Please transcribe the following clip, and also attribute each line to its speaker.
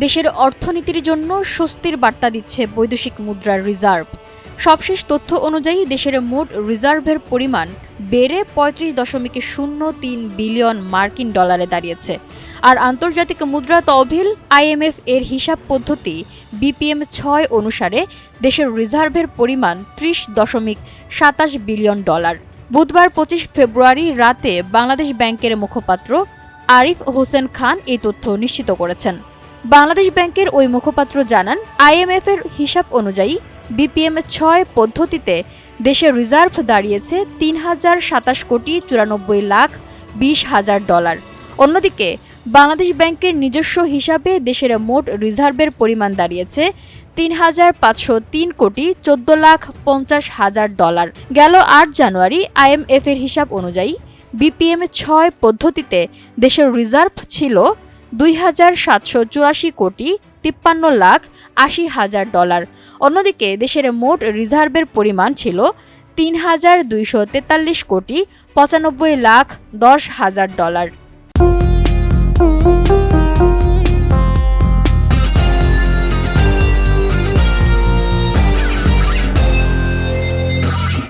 Speaker 1: দেশের অর্থনীতির জন্য স্বস্তির বার্তা দিচ্ছে বৈদেশিক মুদ্রার রিজার্ভ। সবশেষ তথ্য অনুযায়ী দেশের মোট রিজার্ভের পরিমাণ বেড়ে ৩৫.03 বিলিয়ন মার্কিন ডলারে দাঁড়িয়েছে। আর আন্তর্জাতিক মুদ্রা তহবিল IMF এর হিসাব পদ্ধতি BPM-6 অনুসারে দেশের রিজার্ভের পরিমাণ ৩০.২৭ বিলিয়ন ডলার। বুধবার ২৫ ফেব্রুয়ারি রাতে বাংলাদেশ ব্যাংকের মুখপাত্র আরিফ হোসেন খান এই তথ্য নিশ্চিত করেছেন। বাংলাদেশ ব্যাংকের ওই মুখপাত্র জানান, IMF এর হিসাব অনুযায়ী BPM-6 পদ্ধতিতে দেশের রিজার্ভ দাঁড়িয়েছে ৩,০২৭,৯৪,২০,০০০ ডলার। অন্যদিকে বাংলাদেশ ব্যাংকের নিজস্ব হিসাবে দেশের মোট রিজার্ভের পরিমাণ দাঁড়িয়েছে ৩,৫০৩,১৪,৫০,০০০ ডলার। গেল ৮ জানুয়ারি IMF এর হিসাব অনুযায়ী BPM-6 পদ্ধতিতে দেশের রিজার্ভ ছিল ২,৭৮৪,৫৩,৮০,০০০ ডলার। অন্যদিকে দেশের মোট রিজার্ভের পরিমাণ ছিল ৩,২৪৩,৯৫,১০,০০০ ডলার।